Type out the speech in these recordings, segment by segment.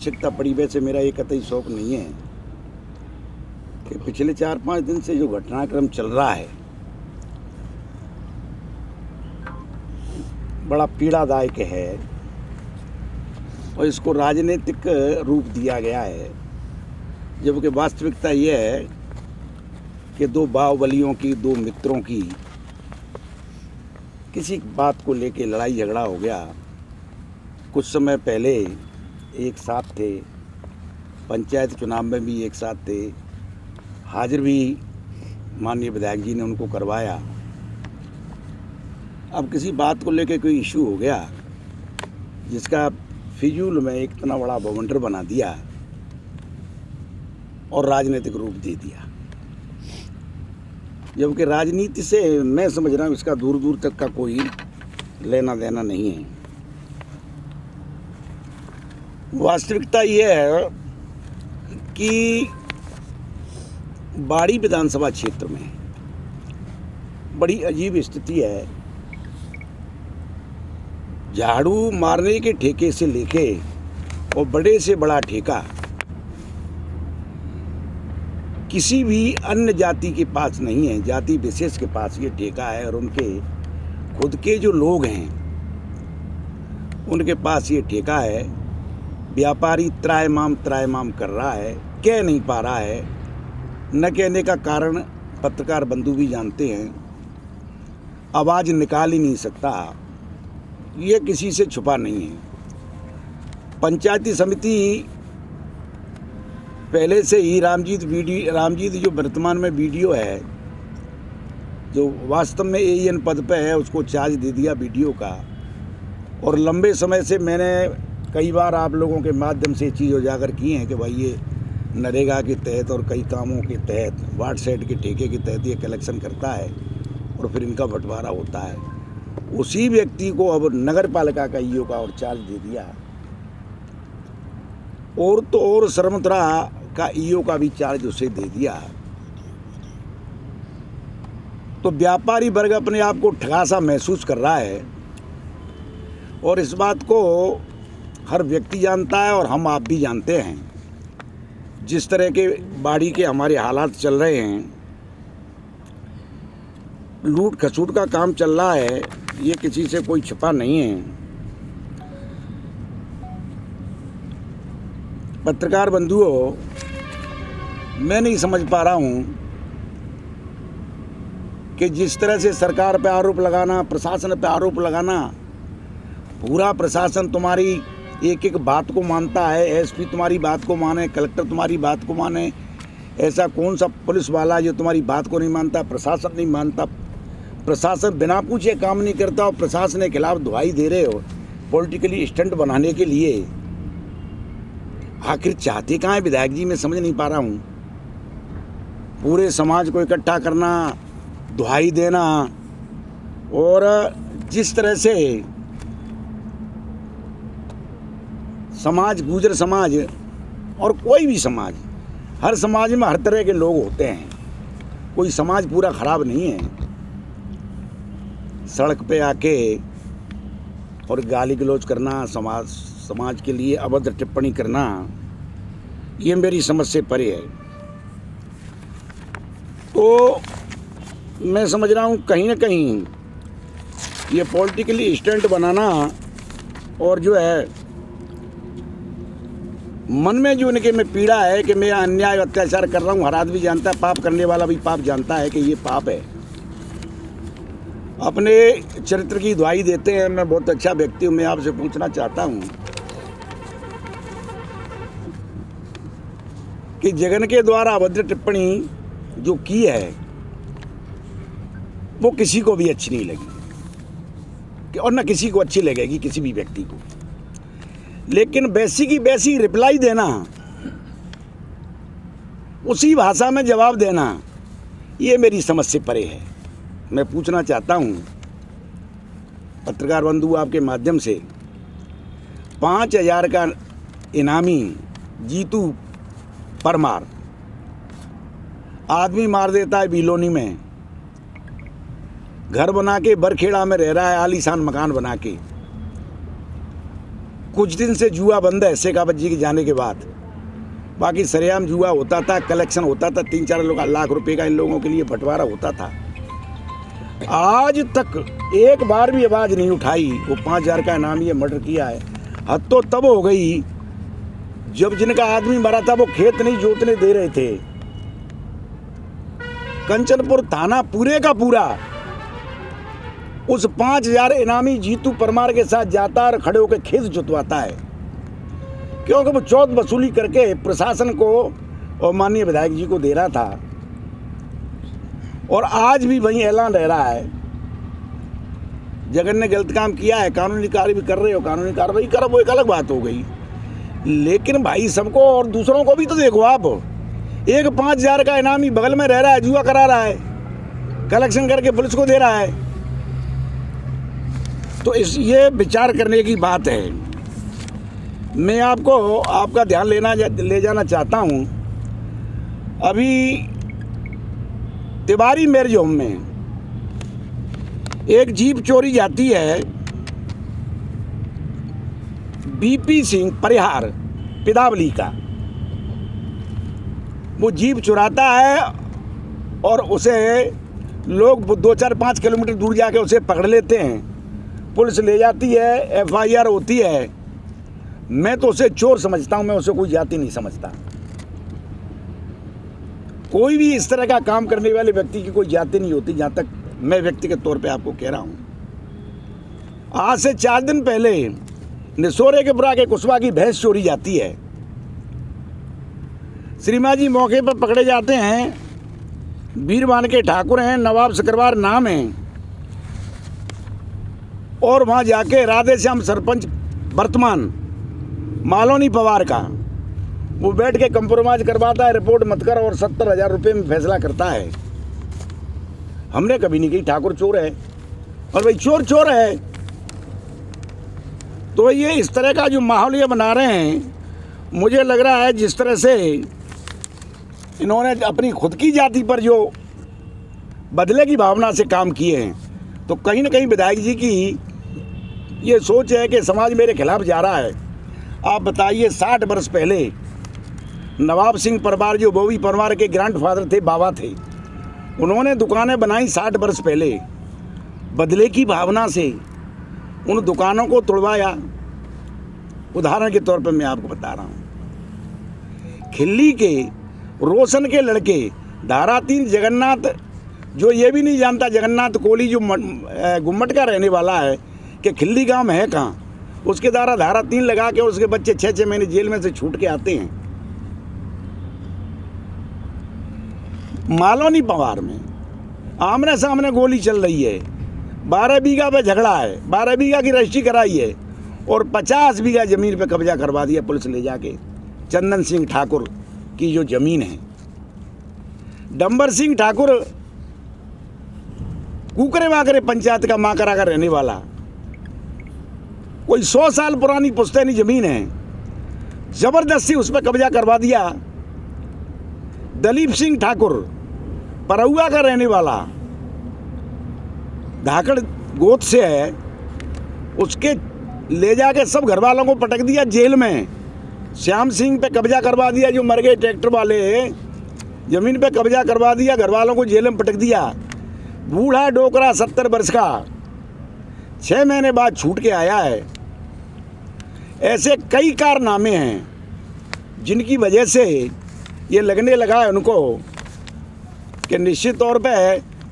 आवश्यकता पड़ी। वैसे मेरा ये कतई शौक नहीं है कि पिछले 4-5 दिन से जो घटनाक्रम चल रहा है बड़ा पीड़ादायक है और इसको राजनीतिक रूप दिया गया है, जबकि वास्तविकता ये है कि दो बाहुबलियों की, दो मित्रों की किसी बात को लेके लड़ाई झगड़ा हो गया। कुछ समय पहले एक साथ थे, पंचायत चुनाव में भी एक साथ थे, हाजिर भी माननीय विधायक जी ने उनको करवाया। अब किसी बात को लेके कोई इशू हो गया जिसका फिजूल में एक इतना बड़ा बवंडर बना दिया और राजनीतिक रूप दे दिया, जबकि राजनीति से मैं समझ रहा हूँ इसका दूर दूर तक का कोई लेना देना नहीं है। वास्तविकता ये है कि बाड़ी विधानसभा क्षेत्र में बड़ी अजीब स्थिति है। झाड़ू मारने के ठेके से लेके और बड़े से बड़ा ठेका किसी भी अन्य जाति के पास नहीं है। जाति विशेष के पास ये ठेका है और उनके खुद के जो लोग हैं उनके पास ये ठेका है। व्यापारी त्रायमाम कर रहा है, कह नहीं पा रहा है। न कहने का कारण पत्रकार बंधु भी जानते हैं, आवाज़ निकाल ही नहीं सकता। ये किसी से छुपा नहीं है। पंचायती समिति पहले से ही रामजीत जो वर्तमान में वीडियो है, जो वास्तव में एएन पद पे है, उसको चार्ज दे दिया वीडियो का। और लंबे समय से मैंने कई बार आप लोगों के माध्यम से चीज़ उजागर की हैं कि भाई ये नरेगा के तहत और कई कामों के तहत, वार्ड सेट के ठेके के तहत ये कलेक्शन करता है और फिर इनका बंटवारा होता है। उसी व्यक्ति को अब नगर पालिका का ईओ का और चार्ज दे दिया, और तो और सरमतरा का ईओ का भी चार्ज उसे दे दिया। तो व्यापारी वर्ग अपने आप को ठगा सा महसूस कर रहा है और इस बात को हर व्यक्ति जानता है और हम आप भी जानते हैं। जिस तरह के बाड़ी के हमारे हालात चल रहे हैं, लूट खसूट का काम चल रहा है, ये किसी से कोई छिपा नहीं है। पत्रकार बंधुओं, मैं नहीं समझ पा रहा हूँ कि जिस तरह से सरकार पे आरोप लगाना, प्रशासन पे आरोप लगाना, पूरा प्रशासन तुम्हारी एक एक बात को मानता है, एसपी तुम्हारी बात को माने, कलेक्टर तुम्हारी बात को माने, ऐसा कौन सा पुलिस वाला जो तुम्हारी बात को नहीं मानता? प्रशासन नहीं मानता, प्रशासन बिना पूछे काम नहीं करता और प्रशासन के खिलाफ दुहाई दे रहे हो पॉलिटिकली स्टंट बनाने के लिए। आखिर चाहते कहाँ है विधायक जी? मैं समझ नहीं पा रहा हूँ। पूरे समाज को इकट्ठा करना, दुहाई देना, और जिस तरह से समाज, गुर्जर समाज और कोई भी समाज, हर समाज में हर तरह के लोग होते हैं, कोई समाज पूरा खराब नहीं है। सड़क पे आके और गाली गलौज करना, समाज के लिए अभद्र टिप्पणी करना, ये मेरी समझ से परे है। तो मैं समझ रहा हूँ कहीं ना कहीं ये पॉलिटिकली स्टंट बनाना और जो है मन में जो इनके में पीड़ा है कि मैं अन्याय अत्याचार कर रहा हूँ। हर आदमी जानता है, पाप करने वाला भी पाप जानता है कि ये पाप है। अपने चरित्र की दुहाई देते हैं। मैं बहुत अच्छा व्यक्ति हूँ। मैं आपसे पूछना चाहता हूँ कि जगन के द्वारा अभद्र टिप्पणी जो की है वो किसी को भी अच्छी नहीं लगी और न किसी को अच्छी लगेगी, किसी भी व्यक्ति को। लेकिन वैसी की वैसी रिप्लाई देना, उसी भाषा में जवाब देना, ये मेरी समझ से परे है। मैं पूछना चाहता हूँ पत्रकार बंधु आपके माध्यम से, 5,000 का इनामी जीतू परमार आदमी मार देता है बिलोनी में, घर बना के बरखेड़ा में रह रहा है, आलीशान मकान बना के। कुछ दिन से जुआ बंद है शेखावत जी के जाने के बाद। बाकी सरेआम जुआ होता था, कलेक्शन होता था, 3-4 लाख रुपए का इन लोगों के लिए बंटवारा होता था। आज तक एक बार भी आवाज़ नहीं उठाई। वो 5,000 का इनाम ये मर्डर किया है। हद तो तब हो गई जब जिनका आदमी मरा था वो खेत नहीं जोतने दे रहे थे। कंचनपुर थाना पूरे का पूरा उस 5,000 इनामी जीतू परमार के साथ जाता और खड़े होकर खेत जुतवाता है, क्योंकि वो चौथ वसूली करके प्रशासन को और माननीय विधायक जी को दे रहा था। और आज भी वही ऐलान रह रहा है, जगन ने गलत काम किया है, कानूनी कार्रवाई कर रहे हो, कानूनी कार्रवाई करो, वो एक अलग बात हो गई। लेकिन भाई सबको और दूसरों को भी तो देखो आप। एक 5,000 का इनामी बगल में रह रहा है, जुआ करा रहा है, कलेक्शन करके पुलिस को दे रहा है। तो ये विचार करने की बात है। मैं आपका ध्यान ले जाना चाहता हूँ। अभी तिवारी मैरिज होम में एक जीप चोरी जाती है। बीपी सिंह परिहार पिदावली का वो जीप चुराता है और उसे लोग 2-4-5 किलोमीटर दूर जाके उसे पकड़ लेते हैं। पुलिस ले जाती है, FIR होती है। मैं तो उसे चोर समझता हूं, मैं उसे कोई जाति नहीं समझता। कोई भी इस तरह का काम करने वाले व्यक्ति की कोई जाति नहीं होती, जहां तक मैं व्यक्तिगत तौर पे आपको कह रहा हूं। आज से 4 दिन पहले निसोरे के बुरा के कुशवा की भैंस चोरी जाती है। श्रीमान जी मौके पर पकड़े जाते हैं। वीरवान के ठाकुर हैं, नवाब सिकरवार नाम है। और वहाँ जाके राधे श्याम सरपंच वर्तमान मालोनी पवार का वो बैठ के कंप्रोमाइज करवाता है, रिपोर्ट मत कर, और 70,000 रुपये में फैसला करता है। हमने कभी नहीं कही ठाकुर चोर है, और भाई चोर चोर है। तो ये इस तरह का जो माहौल ये बना रहे हैं, मुझे लग रहा है जिस तरह से इन्होंने अपनी खुद की जाति पर जो बदले की भावना से काम किए हैं, तो कहीं ना कहीं विधायक जी की ये सोच है कि समाज मेरे खिलाफ जा रहा है। आप बताइए, 60 वर्ष पहले नवाब सिंह परमार जो बोवी परमार के ग्रैंडफादर थे, बाबा थे, उन्होंने दुकानें बनाई 60 वर्ष पहले। बदले की भावना से उन दुकानों को तोड़वाया। उदाहरण के तौर पर मैं आपको बता रहा हूँ, खिल्ली के रोशन के लड़के धारा 3 जगन्नाथ, जो ये भी नहीं जानता जगन्नाथ कोहली जो गुम्मट का रहने वाला है कि खिल्ली गांव में है कहाँ, उसके धारा 3 लगा के उसके बच्चे 6-6 महीने जेल में से छूट के आते हैं। मालोनी पवार में आमने सामने गोली चल रही है, 12 बीघा पे झगड़ा है, 12 बीघा की रजिस्ट्री कराई है, और 50 बीघा ज़मीन पे कब्जा करवा दिया पुलिस ले जाके। चंदन सिंह ठाकुर की जो ज़मीन है, डंबर सिंह ठाकुर कुकरे वाकरे पंचायत का माकरा का रहने वाला, कोई 100 साल पुरानी पुश्तैनी ज़मीन है, ज़बरदस्ती उस पर कब्जा करवा दिया। दलीप सिंह ठाकुर परौआ का रहने वाला, धाकड़ गोद से है, उसके ले जाके सब घर वालों को पटक दिया जेल में। श्याम सिंह पे कब्जा करवा दिया, जो मर गए ट्रैक्टर वाले, ज़मीन पे कब्जा करवा दिया, घर वालों को जेल में पटक दिया। बूढ़ा डोकरा 70 वर्ष का 6 महीने बाद छूट के आया है। ऐसे कई कारनामे हैं जिनकी वजह से ये लगने लगा है उनको कि निश्चित तौर पे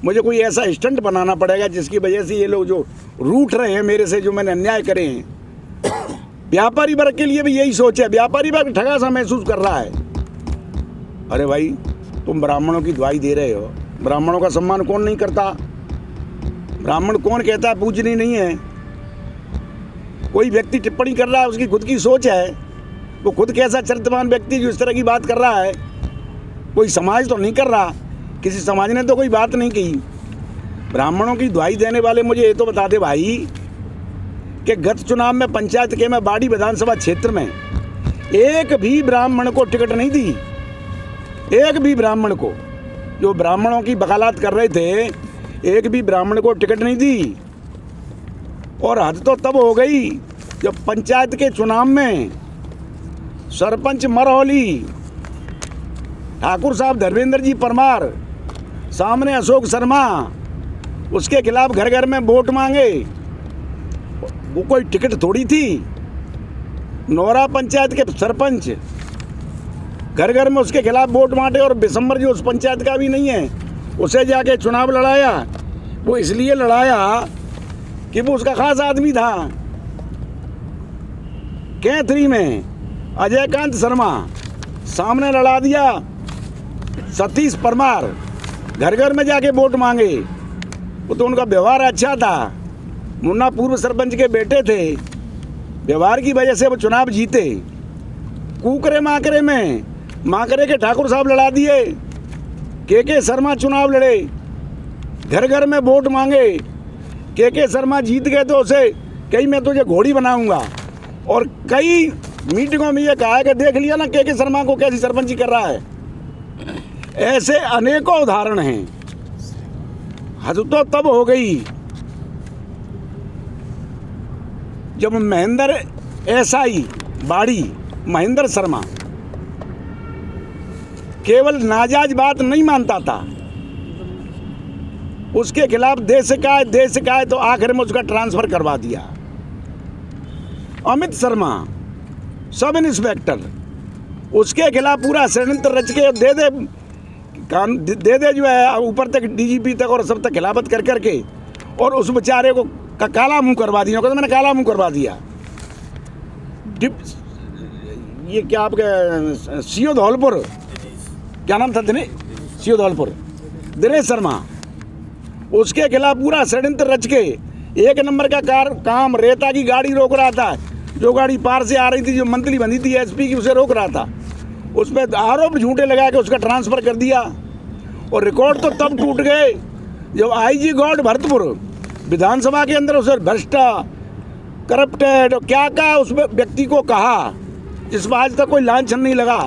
मुझे कोई ऐसा स्टंट बनाना पड़ेगा जिसकी वजह से ये लोग जो रूठ रहे हैं मेरे से, जो मैंने अन्याय करे हैं। व्यापारी वर्ग के लिए भी यही सोच है, व्यापारी वर्ग ठगा सा महसूस कर रहा है। अरे भाई, तुम ब्राह्मणों की दुआई दे रहे हो, ब्राह्मणों का सम्मान कौन नहीं करता? ब्राह्मण कौन कहता है पूजनीय नहीं है? कोई व्यक्ति टिप्पणी कर रहा है, उसकी खुद की सोच है, वो खुद कैसा चरित्रवान व्यक्ति जो इस तरह की बात कर रहा है। कोई समाज तो नहीं कर रहा, किसी समाज ने तो कोई बात नहीं की। ब्राह्मणों की दुआई देने वाले मुझे ये तो बता दे भाई कि गत चुनाव में पंचायत के में बाड़ी विधानसभा क्षेत्र में एक भी ब्राह्मण को टिकट नहीं दी, एक भी ब्राह्मण को, जो ब्राह्मणों की वकालत कर रहे थे, एक भी ब्राह्मण को टिकट नहीं दी। और हद तो तब हो गई जब पंचायत के चुनाव में सरपंच मरहौली ठाकुर साहब धर्मेंद्र जी परमार, सामने अशोक शर्मा, उसके खिलाफ घर घर में वोट मांगे, वो कोई टिकट थोड़ी थी। नौरा पंचायत के सरपंच घर घर में उसके खिलाफ वोट मांगे और बिशंबर जो उस पंचायत का भी नहीं है, उसे जाके चुनाव लड़ाया। वो इसलिए लड़ाया कि वो उसका खास आदमी था। कैथरी में अजयकांत शर्मा सामने लड़ा दिया, सतीश परमार घर घर में जाके वोट मांगे। वो तो उनका व्यवहार अच्छा था, मुन्ना पूर्व सरपंच के बेटे थे, व्यवहार की वजह से वो चुनाव जीते। कुकरे माकरे में माकरे के ठाकुर साहब लड़ा दिए, के शर्मा चुनाव लड़े, घर घर में वोट मांगे, के शर्मा जीत गए तो उसे कहीं मैं तुझे घोड़ी बनाऊंगा। और कई मीटिंगों में ये कहा है कि देख लिया ना के शर्मा को कैसी सरपंची कर रहा है। ऐसे अनेकों उदाहरण हैं। हद तो तब हो गई जब महेंद्र एसआई बाड़ी महेंद्र शर्मा केवल नाजायज बात नहीं मानता था, उसके खिलाफ देश का है तो आखिर में उसका ट्रांसफर करवा दिया। अमित शर्मा सब इंस्पेक्टर, उसके खिलाफ पूरा षड्यंत्र रच के दे दे जो है ऊपर तक डीजीपी तक और सब तक खिलाफत कर करके और उस बेचारे को काला मुंह करवा दिया। कहते मैंने काला मुंह करवा दिया। ये क्या आपके सीओ धौलपुर, क्या नाम था सीओ धौलपुर, दिनेश शर्मा, उसके खिलाफ पूरा षड्यंत्र रच के एक नंबर का काम रेता की गाड़ी रोक रहा था, जो गाड़ी पार से आ रही थी, जो मंथली बंधी थी एसपी की, उसे रोक रहा था। उस पर आरोप झूठे लगा के उसका ट्रांसफ़र कर दिया। और रिकॉर्ड तो तब टूट गए जब आईजी गॉड भरतपुर विधानसभा के अंदर उसे भ्रष्ट, करप्टेड और क्या उस व्यक्ति को कहा, जिस पर आज तक कोई लांछन नहीं लगा।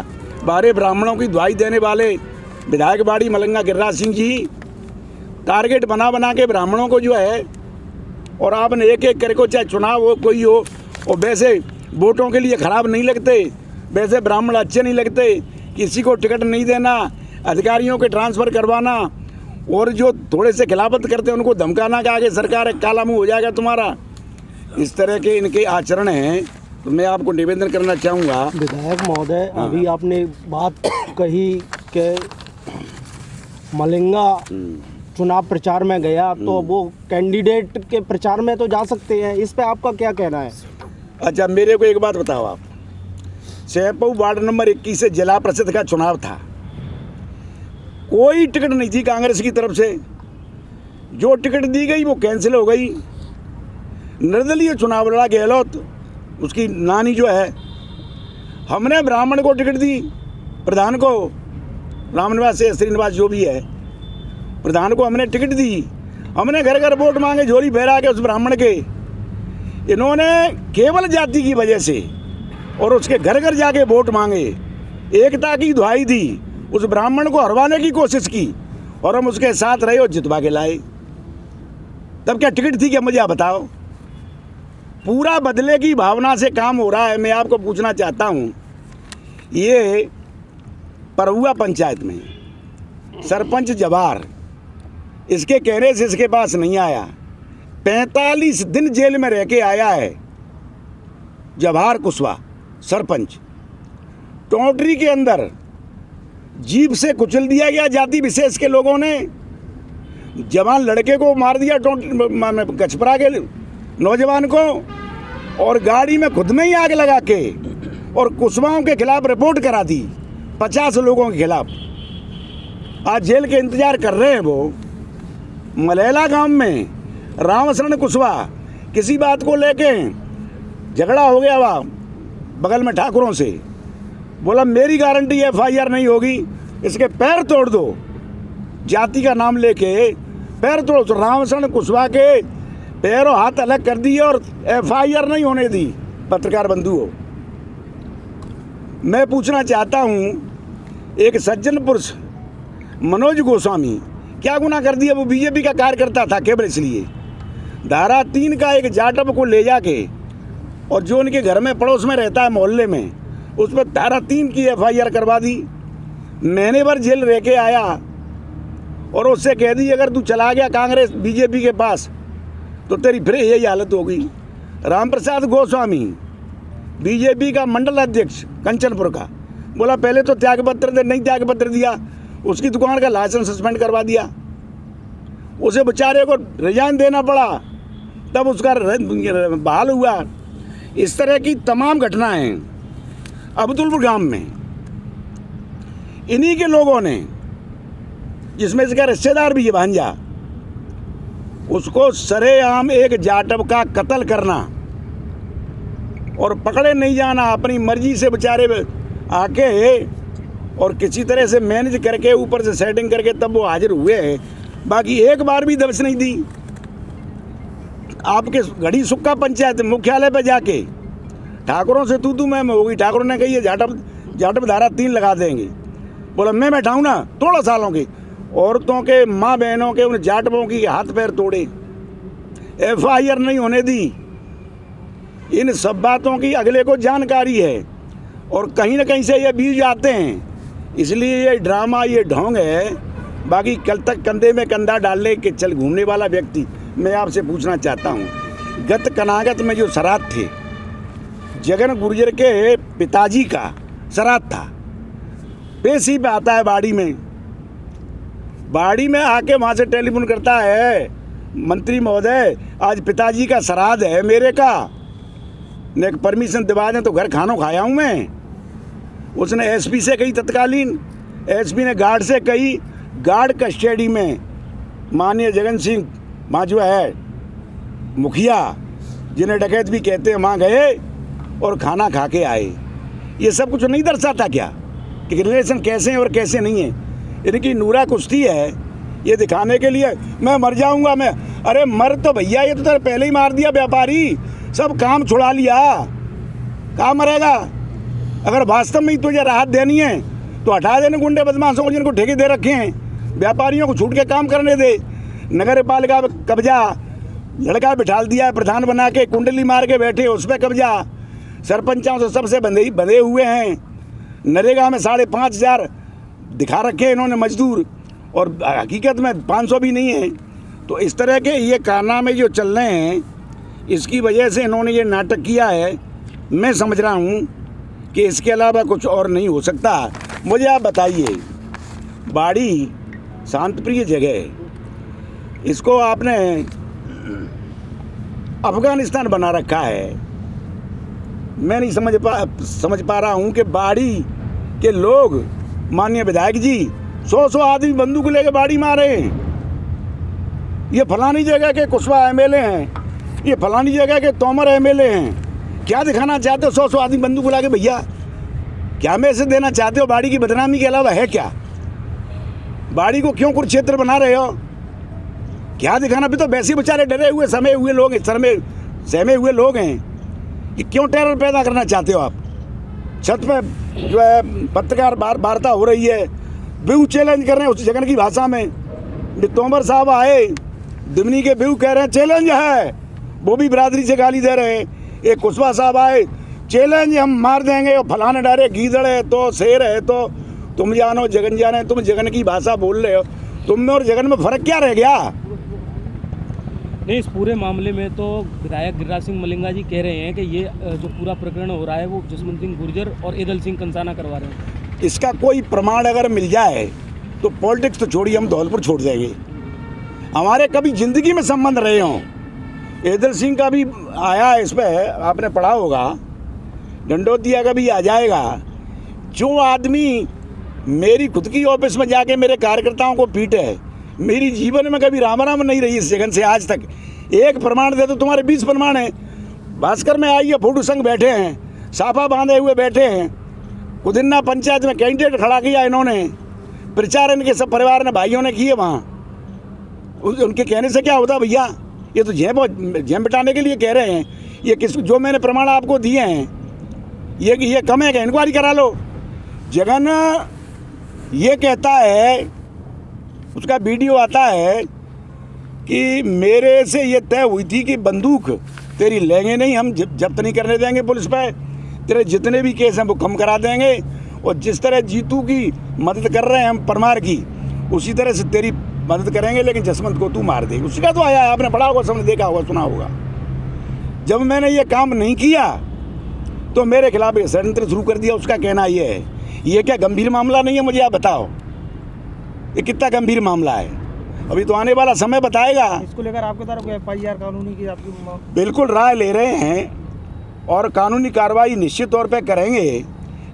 बारे ब्राह्मणों की दुहाई देने वाले विधायक बाड़ी मलंगा गिरिराज सिंह जी टारगेट बना के ब्राह्मणों को जो है, और आपने एक एक करके, चाहे चुनाव हो कोई हो, और वैसे वोटों के लिए ख़राब नहीं लगते, वैसे ब्राह्मण अच्छे नहीं लगते, किसी को टिकट नहीं देना, अधिकारियों के ट्रांसफ़र करवाना, और जो थोड़े से खिलाफत करते हैं उनको धमकाना कि आगे सरकार काला मुंह हो जाएगा तुम्हारा। इस तरह के इनके आचरण हैं। तो मैं आपको निवेदन करना चाहूँगा विधायक महोदय, अभी आपने बात कही कि मलंगा चुनाव प्रचार में गया तो वो कैंडिडेट के प्रचार में तो जा सकते हैं, इस पे आपका क्या कहना है? अच्छा, मेरे को एक बात बताओ आप, सैपऊ वार्ड नंबर 21 से जिला परिषद का चुनाव था, कोई टिकट नहीं थी कांग्रेस की तरफ से, जो टिकट दी गई वो कैंसिल हो गई। निर्दलीय चुनाव लड़ा गहलोत, उसकी नानी जो है, हमने ब्राह्मण को टिकट दी, प्रधान को, रामनिवास से श्रीनिवास जो भी है, प्रधान को हमने टिकट दी, हमने घर घर वोट मांगे झोली फहरा के उस ब्राह्मण के। इन्होंने केवल जाति की वजह से और उसके घर घर जाके वोट मांगे, एकता की दुहाई दी, उस ब्राह्मण को हरवाने की कोशिश की और हम उसके साथ रहे और जितवा के लाए। तब क्या टिकट थी क्या? मुझे आप बताओ। पूरा बदले की भावना से काम हो रहा है। मैं आपको पूछना चाहता हूँ, ये परहुआ पंचायत में सरपंच जवार, इसके कहने से इसके पास नहीं आया, 45 दिन जेल में रह के आया है जवाहर कुशवाहा सरपंच। टोंटरी के अंदर जीप से कुचल दिया गया जाति विशेष के लोगों ने, जवान लड़के को मार दिया गछपरा के नौजवान को, और गाड़ी में खुद में ही आग लगा के और कुशवाहों के खिलाफ रिपोर्ट करा दी 50 लोगों के खिलाफ। आज जेल के इंतजार कर रहे हैं वो। मलेला गांव में रामशरण कुशवाहा किसी बात को लेके झगड़ा हो गया वहाँ बगल में ठाकुरों से, बोला मेरी गारंटी FIR नहीं होगी, इसके पैर तोड़ दो, जाति का नाम लेके पैर तोड़। तो रामशरण कुशवाहा के पैरों हाथ अलग कर दिए और FIR नहीं होने दी। पत्रकार बंधुओं, मैं पूछना चाहता हूँ, एक सज्जन पुरुष मनोज गोस्वामी क्या गुनाह कर दिया? वो बीजेपी का कार्यकर्ता था केवल इसलिए धारा 3 का एक जाटव को ले जाके और जो उनके घर में पड़ोस में रहता है मोहल्ले में, उस पर धारा 3 की FIR करवा दी। महीने भर जेल रह के आया और उससे कह दी अगर तू चला गया कांग्रेस BJP के पास तो तेरी फिर यही हालत होगी। रामप्रसाद गोस्वामी BJP का मंडल अध्यक्ष कंचनपुर का, बोला पहले तो त्यागपत्र दे, नहीं त्यागपत्र दिया, उसकी दुकान का लाइसेंस सस्पेंड करवा दिया, उसे बेचारे को रिजाइन देना पड़ा, तब उसका बहाल हुआ। इस तरह की तमाम घटनाएं अब्दुलपुर गांव में इन्हीं के लोगों ने, जिसमें इसका रिश्तेदार भी है भांजा, उसको सरेआम एक जाटव का कत्ल करना और पकड़े नहीं जाना, अपनी मर्जी से बेचारे आके और किसी तरह से मैनेज करके ऊपर से सेटिंग करके तब वो हाजिर हुए हैं। बाकी एक बार भी दबिश नहीं दी। आपके घड़ी सुक्का पंचायत मुख्यालय पे जाके ठाकुरों से तू मैं होगी, ठाकुरों ने कही ये जाटव धारा 3 लगा देंगे। बोला मैं बैठा हूँ ना, 16 सालों के औरतों के, माँ बहनों के, उन जाटवों की हाथ पैर तोड़े, FIR नहीं होने दी। इन सब बातों की अगले को जानकारी है और कहीं ना कहीं से ये बीज आते हैं, इसलिए ये ड्रामा, ये ढोंग है। बाकी कल तक कंधे में कंधा डालने के चल घूमने वाला व्यक्ति, मैं आपसे पूछना चाहता हूँ, गत कनागत में जो श्राद्ध थे, जगन गुर्जर के पिताजी का श्राद्ध था, पेशी पे आता है बाड़ी में आके वहाँ से टेलीफोन करता है, मंत्री महोदय आज पिताजी का श्राद्ध है मेरे का, ने परमिशन दिवा दें तो घर खाना खाया हूँ मैं। उसने SP से कही, तत्कालीन SP ने गार्ड से कही, गार्ड कस्टडी में माननीय जगन सिंह वहाँ जो है मुखिया, जिन्हें डकैत भी कहते हैं, वहाँ गए और खाना खा के आए। ये सब कुछ नहीं दर्शाता क्या कि रिलेशन कैसे हैं और कैसे नहीं है? इनकी नूरा कुश्ती है ये दिखाने के लिए मैं मर जाऊंगा मैं। अरे मर तो भैया, ये तो तेरे पहले ही मार दिया व्यापारी, सब काम छुड़ा लिया, कहाँ मरेगा? अगर वास्तव में ही तुझे राहत देनी है तो हटा देने गुंडे बदमाशों को जिनको ठेके दे रखे हैं, व्यापारियों को छूट के काम करने दे। नगर पालिका कब्जा, लड़का बिठा दिया है प्रधान बना के, कुंडली मार के बैठे, उस पर कब्जा, सरपंचों से सबसे बंधे हुए हैं। नरेगा में 5,500 दिखा रखे हैं इन्होंने मजदूर, और हकीकत में 500 भी नहीं है। तो इस तरह के ये कारनामे जो चल रहे हैं, इसकी वजह से इन्होंने ये नाटक किया है। मैं समझ रहा हूँ कि इसके अलावा कुछ और नहीं हो सकता। मुझे आप बताइए, बाड़ी शांतप्रिय जगह है, इसको आपने अफगानिस्तान बना रखा है। मैं नहीं समझ पा रहा हूँ कि बाड़ी के लोग, माननीय विधायक जी, 100 आदमी बंदूक लेके बाड़ी मारे हैं। ये फलानी जगह के कुशवाहा MLA हैं, ये फलानी जगह के तोमर MLA हैं। क्या दिखाना चाहते हो 100 आदमी बंदूक ला के? भैया क्या मैसेज देना चाहते हो? बाड़ी की बदनामी के अलावा है क्या? बाड़ी को क्यों कुरुक्षेत्र बना रहे हो? क्या दिखाना? भी तो वैसे बेचारे डरे हुए सहमे हुए लोग हैं। ये क्यों टेरर पैदा करना चाहते हो आप? छत पे जो है पत्रकार वार्ता हो रही है, व्यू चैलेंज कर रहे हैं उस जगन की भाषा में। तोमर साहब आए, दिमनी के व्यू कह रहे हैं चैलेंज है, वो भी बिरादरी से गाली दे रहे हैं। एक कुशवाहा साहब आए, चैलेंज हम मार देंगे, और फलाने डारे गीदड़ है तो शेर है तो तुम जानो जगन जाने, तुम जगन की भाषा बोल रहे हो। तुम में और जगन में फ़र्क क्या रह गया? नहीं, इस पूरे मामले में तो विधायक गिरिराज सिंह मलिंगा जी कह रहे हैं कि ये जो पूरा प्रकरण हो रहा है वो जसवंत सिंह गुर्जर और ईदल सिंह कंसाना करवा रहे हैं। इसका कोई प्रमाण अगर मिल जाए तो पॉलिटिक्स तो छोड़िए, हम धौलपुर छोड़ देंगे। हमारे कभी ज़िंदगी में संबंध रहे हों। ईदल सिंह का भी आया है, इस पर आपने पढ़ा होगा, डंडोतिया का भी आ जाएगा। जो आदमी मेरी खुद की ऑफिस में जाके मेरे कार्यकर्ताओं को पीटे है, मेरी जीवन में कभी राम राम नहीं रही इस जगन से आज तक। एक प्रमाण दे तो तुम्हारे 20 प्रमाण हैं। भास्कर में आइए, फोटो संग बैठे हैं, साफा बांधे हुए बैठे हैं। कुदिन्ना पंचायत में कैंडिडेट खड़ा किया इन्होंने, प्रचार इनके सब परिवार ने, भाइयों ने किए वहाँ। उनके कहने से क्या होता भैया? ये तो जेम बिटाने के लिए कह रहे हैं। ये जो मैंने प्रमाण आपको दिए हैं ये कम है क्या? इंक्वायरी करा लो। जगन ये कहता है, उसका वीडियो आता है कि मेरे से ये तय हुई थी कि बंदूक तेरी लेंगे नहीं, हम जब्त नहीं करने देंगे पुलिस पे, तेरे जितने भी केस हैं वो कम करा देंगे। और जिस तरह जीतू की मदद कर रहे हैं हम परमार की, उसी तरह से तेरी मदद करेंगे, लेकिन जसवंत को तू मार दे। उसी का तो आया है, आपने पढ़ा होगा, सबने देखा होगा, सुना होगा। जब मैंने ये काम नहीं किया तो मेरे खिलाफ ये षड्यंत्र शुरू कर दिया। उसका कहना ये है, ये क्या गंभीर मामला नहीं है? मुझे आप बताओ, ये कितना गंभीर मामला है? अभी तो आने वाला समय बताएगा। इसको लेकर आपके तरफ कोई FIR कानूनी की आपकी? बिल्कुल राय ले रहे हैं और कानूनी कार्रवाई निश्चित तौर पे करेंगे,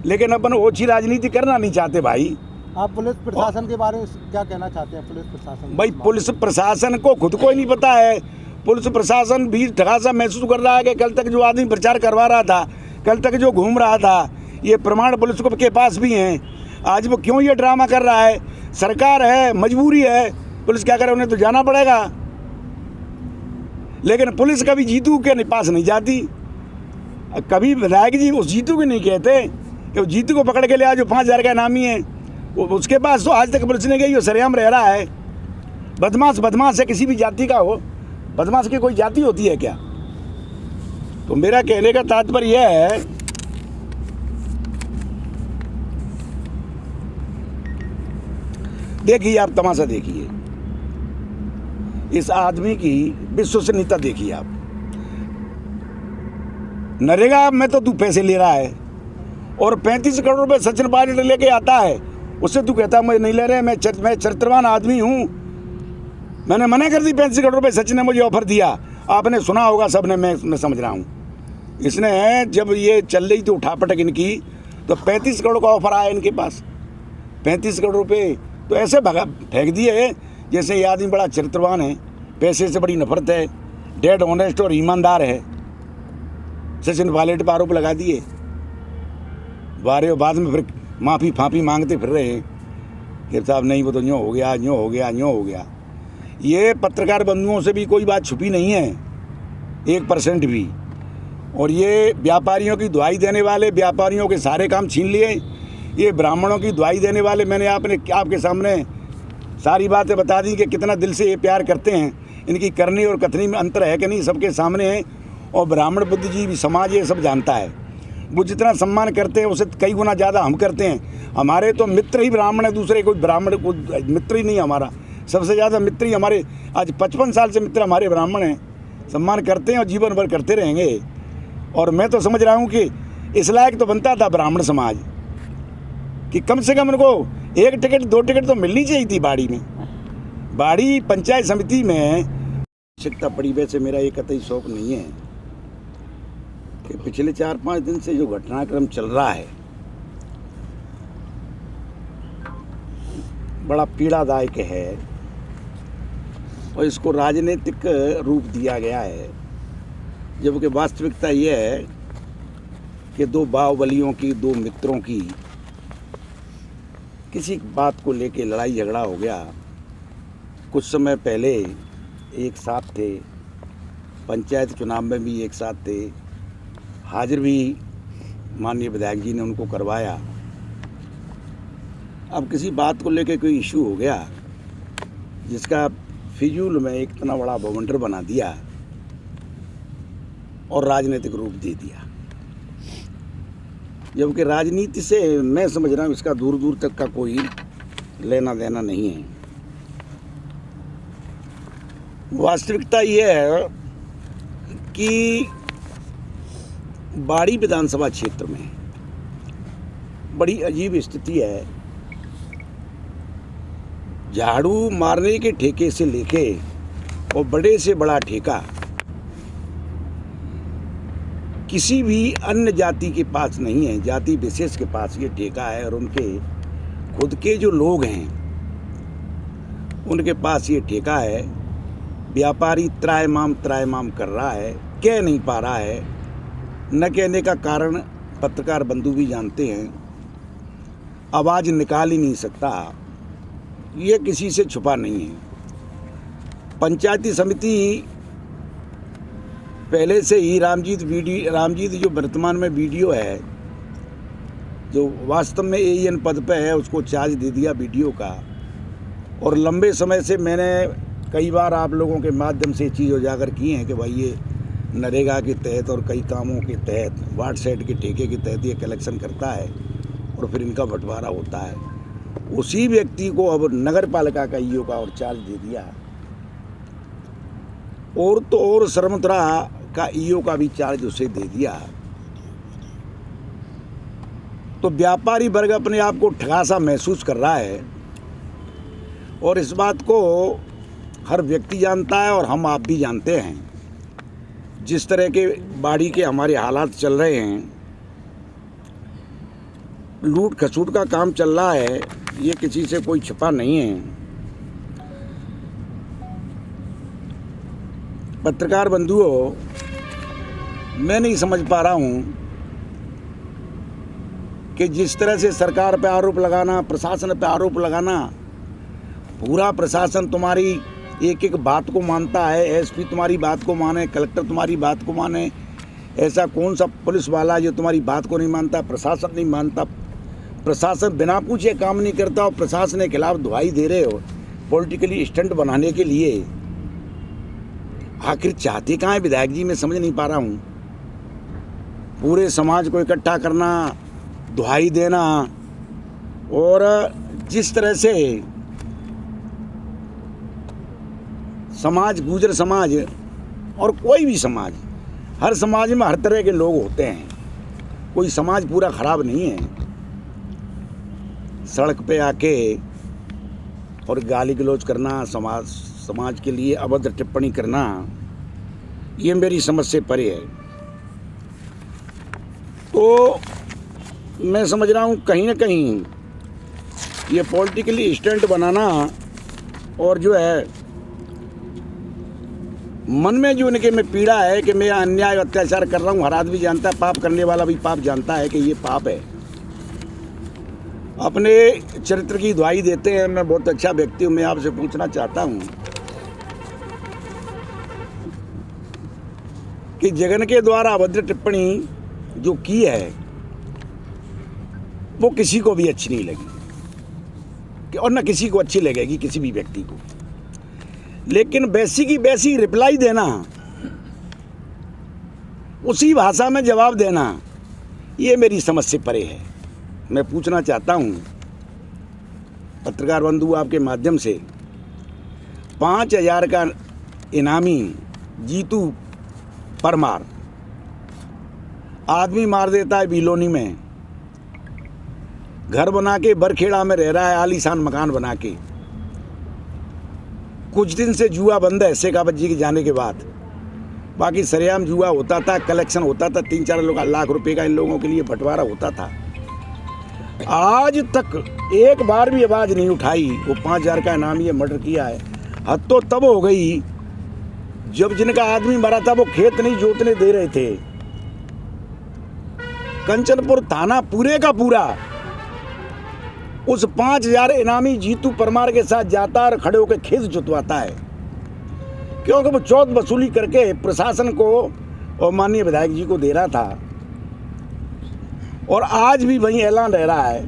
लेकिन अपन ओछी राजनीति करना नहीं चाहते भाई। आप पुलिस प्रशासन के बारे में क्या कहना चाहते हैं? पुलिस प्रशासन भाई, पुलिस प्रशासन को खुद को ही नहीं पता है। पुलिस प्रशासन भी ठगा सा महसूस कर रहा है कि कल तक जो आदमी प्रचार करवा रहा था, कल तक जो घूम रहा था, ये प्रमाण पुलिस को के पास भी हैं। आज वो क्यों ये ड्रामा कर रहा है? सरकार है, मजबूरी है, पुलिस क्या करे, उन्हें तो जाना पड़ेगा। लेकिन पुलिस कभी जीतू के पास नहीं जाती। कभी विधायक जी उस जीतू के नहीं कहते कि वो जीतू को पकड़ के ले आज, जो 5,000 का इनामी है, वो उसके पास तो आज तक पुलिस नहीं गई। वो सरेआम रह रहा है। बदमाश है, किसी भी जाति का हो। बदमाश की कोई जाति होती है क्या? तो मेरा कहने का तात्पर्य यह है, देखिए आप तमाशा देखिए, इस आदमी की विश्वसनीयता देखिए आप। नरेगा में तो तू पैसे ले रहा है और 35 करोड़ रुपए सचिन पायलट लेके आता है, उससे तू कहता मैं नहीं ले रहे, मैं चरित्रवान आदमी हूँ। मैंने मना कर दी। 35 करोड़ रुपए सचिन ने मुझे ऑफर दिया, आपने सुना होगा सबने, मैं समझ रहा हूँ। इसने जब ये चल रही थी उठापटक इनकी, तो 35 करोड़ का ऑफर आया इनके पास। 35 करोड़ रुपए तो ऐसे भगा फेंक दिए जैसे ये आदमी बड़ा चरित्रवान है, पैसे से बड़ी नफरत है, डेड ऑनेस्ट और ईमानदार है। सचिन पायलट पर आरोप लगा दिए, बारे बाद में फिर माफ़ी फाँफी मांगते फिर रहे कि साहब नहीं, वो तो यूँ हो गया, यूँ हो गया, यूँ हो गया। ये पत्रकार बंधुओं से भी कोई बात छुपी नहीं है 1% भी। और ये व्यापारियों की दुहाई देने वाले, व्यापारियों के सारे काम छीन लिए। ये ब्राह्मणों की दुहाई देने वाले, मैंने आपके सामने सारी बातें बता दी कि कितना दिल से ये प्यार करते हैं। इनकी करनी और कथनी में अंतर है कि नहीं, सबके सामने है। और ब्राह्मण बुद्धिजीवी समाज ये सब जानता है। वो जितना सम्मान करते हैं उससे कई गुना ज़्यादा हम करते हैं। हमारे तो मित्र ही ब्राह्मण है, दूसरे कोई ब्राह्मण को मित्र ही नहीं। हमारा सबसे ज़्यादा मित्र ही हमारे, आज 55 साल से मित्र हमारे ब्राह्मण हैं। सम्मान करते हैं और जीवन भर करते रहेंगे। और मैं तो समझ रहा हूँ कि इस लायक तो बनता था ब्राह्मण समाज कि कम से कम उनको 1 टिकट 2 टिकट तो मिलनी चाहिए थी बाड़ी में। बाड़ी पंचायत समिति में आवश्यकता पड़ी। वैसे मेरा ये कतई शौक नहीं है कि पिछले 4-5 दिन से जो घटनाक्रम चल रहा है बड़ा पीड़ादायक है और इसको राजनीतिक रूप दिया गया है, जबकि वास्तविकता ये है कि 2 बाहुबलियों की, 2 मित्रों की किसी बात को लेके लड़ाई झगड़ा हो गया। कुछ समय पहले एक साथ थे, पंचायत चुनाव में भी एक साथ थे, हाजिर भी माननीय विधायक जी ने उनको करवाया। अब किसी बात को लेके कोई इशू हो गया जिसका फिजूल में एक इतना बड़ा बवंडर बना दिया और राजनीतिक रूप दे दिया, जबकि राजनीति से मैं समझ रहा हूँ इसका दूर दूर तक का कोई लेना देना नहीं है। वास्तविकता ये है कि बाड़ी विधानसभा क्षेत्र में बड़ी अजीब स्थिति है। झाड़ू मारने के ठेके से लेके और बड़े से बड़ा ठेका किसी भी अन्य जाति के पास नहीं है। जाति विशेष के पास ये ठेका है और उनके खुद के जो लोग हैं उनके पास ये ठेका है। व्यापारी त्रायमाम कर रहा है, कह नहीं पा रहा है। न कहने का कारण पत्रकार बंधु भी जानते हैं, आवाज़ निकाल ही नहीं सकता। ये किसी से छुपा नहीं है। पंचायती समिति पहले से ही रामजीत जो वर्तमान में वीडियो है, जो वास्तव में AEN पद पे है, उसको चार्ज दे दिया वीडियो का। और लंबे समय से मैंने कई बार आप लोगों के माध्यम से चीज़ उजागर की है कि भाई ये नरेगा के तहत और कई कामों के तहत वार्ड सेट के ठेके के तहत ये कलेक्शन करता है और फिर इनका बंटवारा होता है। उसी व्यक्ति को अब नगर पालिका का ईओ का और चार्ज दे दिया, और तो और सरमतरा का ईओ का भी चार्ज उसे दे दिया। तो व्यापारी वर्ग अपने आप को ठगा सा महसूस कर रहा है, और इस बात को हर व्यक्ति जानता है और हम आप भी जानते हैं। जिस तरह के बाड़ी के हमारे हालात चल रहे हैं, लूट खसूट का काम चल रहा है, ये किसी से कोई छिपा नहीं है। पत्रकार बंधुओं, मैं नहीं समझ पा रहा हूँ कि जिस तरह से सरकार पे आरोप लगाना, प्रशासन पे आरोप लगाना, पूरा प्रशासन तुम्हारी एक एक बात को मानता है, एसपी तुम्हारी बात को माने, कलेक्टर तुम्हारी बात को माने, ऐसा कौन सा पुलिस वाला जो तुम्हारी बात को नहीं मानता, प्रशासन नहीं मानता, प्रशासन बिना पूछे काम नहीं करता और प्रशासन के खिलाफ दुहाई दे रहे हो पॉलिटिकली स्टंट बनाने के लिए। आखिर चाहते कहाँ है विधायक जी, मैं समझ नहीं पा रहा हूँ। पूरे समाज को इकट्ठा करना, दुहाई देना, और जिस तरह से समाज, गुर्जर समाज और कोई भी समाज, हर समाज में हर तरह के लोग होते हैं, कोई समाज पूरा खराब नहीं है। सड़क पे आके और गाली गलौज करना, समाज के लिए अभद्र टिप्पणी करना, ये मेरी समझ से परे है। तो मैं समझ रहा हूँ कहीं ना कहीं ये पॉलिटिकली स्टंट बनाना, और जो है मन में जो इनके में पीड़ा है कि मैं अन्याय अत्याचार कर रहा हूँ। हर आदमी जानता है, पाप करने वाला भी पाप जानता है कि ये पाप है। अपने चरित्र की दुहाई देते हैं, मैं बहुत अच्छा व्यक्ति हूँ। मैं आपसे पूछना चाहता हूँ कि जगन के द्वारा अभद्र टिप्पणी जो की है वो किसी को भी अच्छी नहीं लगी, और न किसी को अच्छी लगेगी, किसी भी व्यक्ति को। लेकिन वैसी की वैसी रिप्लाई देना, उसी भाषा में जवाब देना, ये मेरी समझ से परे है। मैं पूछना चाहता हूँ पत्रकार बंधु आपके माध्यम से, 5,000 का इनामी जीतू परमार आदमी मार देता है बिलोनी में, घर बना के बरखेड़ा में रह रहा है, आलीशान मकान बना के। कुछ दिन से जुआ बंद है शेखावत जी के जाने के बाद, बाकी सरेआम जुआ होता था, कलेक्शन होता था, 3-4 लाख रुपए का इन लोगों के लिए बंटवारा होता था। आज तक एक बार भी आवाज़ नहीं उठाई। वो 5,000 का इनाम ये मर्डर किया है। हद तो तब हो गई जब जिनका आदमी मरा था वो खेत नहीं जोतने दे रहे थे। कंचनपुर थाना पूरे का पूरा उस 5,000 इनामी जीतू परमार के साथ जाता और खड़े होकर खेत जुतवाता है, क्योंकि वो चौथ वसूली करके प्रशासन को और माननीय विधायक जी को दे रहा था। और आज भी वही ऐलान रह रहा है,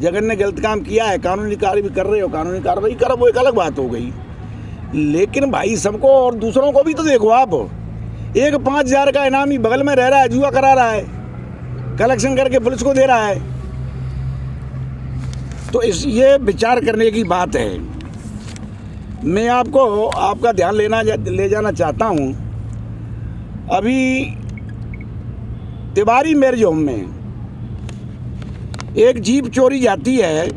जगन ने गलत काम किया है, कानूनी कार्रवाई कर रहे हो, कानूनी कार्रवाई करो, वो एक अलग बात हो गई। लेकिन भाई सबको और दूसरों को भी तो देखो आप। एक 5,000 का इनामी बगल में रह रहा है, जुआ करा रहा है, कलेक्शन करके पुलिस को दे रहा है। तो ये विचार करने की बात है। मैं आपको आपका ध्यान ले जाना चाहता हूँ। अभी तिवारी मैरिज होम में एक जीप चोरी जाती है,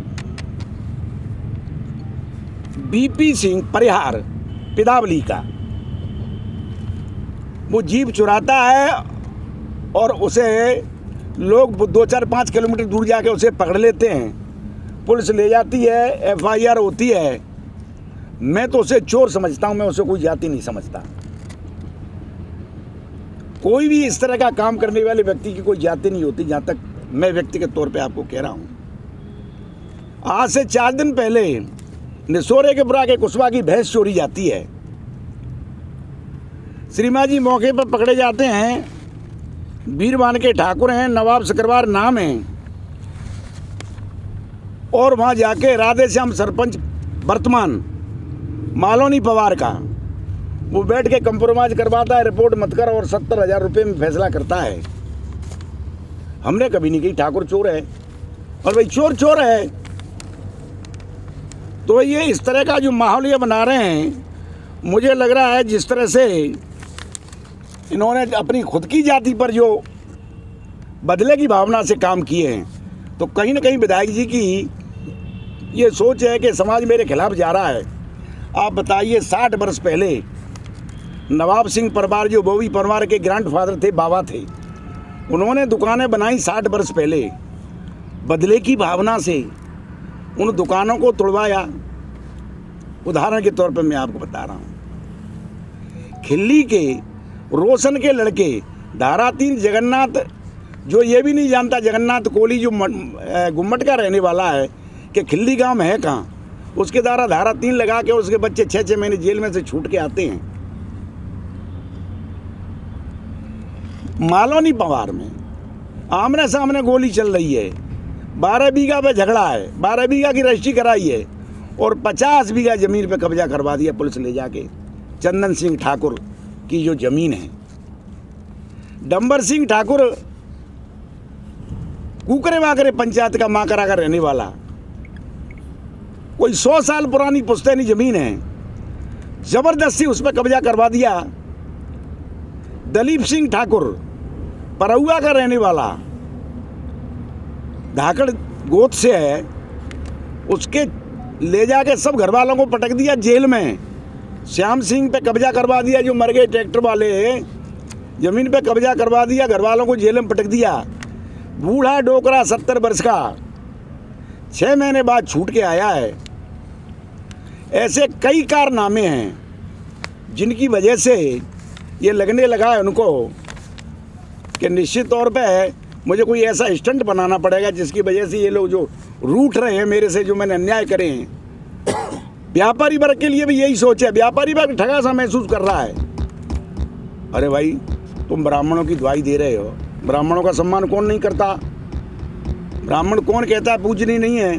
बीपी सिंह परिहार पिदावली का। वो जीप चुराता है और उसे लोग 2-4-5 किलोमीटर दूर जाके उसे पकड़ लेते हैं, पुलिस ले जाती है, FIR होती है। मैं तो उसे चोर समझता हूँ, मैं उसे कोई जाति नहीं समझता। कोई भी इस तरह का काम करने वाले व्यक्ति की कोई जाति नहीं होती, जहाँ तक मैं व्यक्तिगत तौर पे आपको कह रहा हूँ। आज से 4 दिन पहले निसोरे के बुरा के कुशवा की भैंस चोरी जाती है। श्रीमा जी मौके पर पकड़े जाते हैं, वीरवान के ठाकुर हैं, नवाब सिकरवार नाम है, और वहाँ जाके राधे श्याम सरपंच वर्तमान मालोनी पवार का वो बैठ के कंप्रोमाइज करवाता है, रिपोर्ट मत कर, और 70,000 रुपये में फैसला करता है। हमने कभी नहीं कही ठाकुर चोर है, और भाई चोर चोर है। तो ये इस तरह का जो माहौल ये बना रहे हैं, मुझे लग रहा है जिस तरह से इन्होंने अपनी खुद की जाति पर जो बदले की भावना से काम किए हैं, तो कहीं ना कहीं विधायक जी की ये सोच है कि समाज मेरे खिलाफ जा रहा है। आप बताइए, 60 वर्ष पहले नवाब सिंह परमार, जो बोवी परमार के ग्रैंडफादर थे, बाबा थे, उन्होंने दुकानें बनाई 60 वर्ष पहले। बदले की भावना से उन दुकानों को तोड़वाया। उदाहरण के तौर पर मैं आपको बता रहा हूँ, खिल्ली के रोशन के लड़के धारा 3 जगन्नाथ, जो ये भी नहीं जानता जगन्नाथ कोहली जो गुम्मट का रहने वाला है कि खिल्ली गांव में है कहाँ, उसके द्वारा धारा 3 लगा के उसके बच्चे 6-6 महीने जेल में से छूट के आते हैं। मालोनी पवार में आमने सामने गोली चल रही है, 12 बीघा पे झगड़ा है, 12 बीघा की रजिस्ट्री कराई है, और 50 बीघा ज़मीन पे कब्जा करवा दिया पुलिस ले जाके। चंदन सिंह ठाकुर की जो ज़मीन है, डंबर सिंह ठाकुर कुकरे वाकरे पंचायत का माकरा का रहने वाला, कोई 100 साल पुरानी पुश्तैनी ज़मीन है, ज़बरदस्ती उस पर कब्जा करवा दिया। दलीप सिंह ठाकुर परौआ का रहने वाला, धाकड़ गोद से है, उसके ले जाके सब घर वालों को पटक दिया जेल में। श्याम सिंह पे कब्जा करवा दिया, जो मर गए ट्रैक्टर वाले, ज़मीन पे कब्जा करवा दिया, घर वालों को जेल में पटक दिया। बूढ़ा डोकरा 70 वर्ष का 6 महीने बाद छूट के आया है। ऐसे कई कारनामे हैं जिनकी वजह से ये लगने लगा है उनको कि निश्चित तौर पे मुझे कोई ऐसा स्टंट बनाना पड़ेगा जिसकी वजह से ये लोग जो रूठ रहे हैं मेरे से, जो मैंने अन्याय करे हैं। व्यापारी वर्ग के लिए भी यही सोच है, व्यापारी वर्ग ठगा सा महसूस कर रहा है। अरे भाई, तुम ब्राह्मणों की दुआई दे रहे हो, ब्राह्मणों का सम्मान कौन नहीं करता? ब्राह्मण कौन कहता है पूजनीय नहीं है?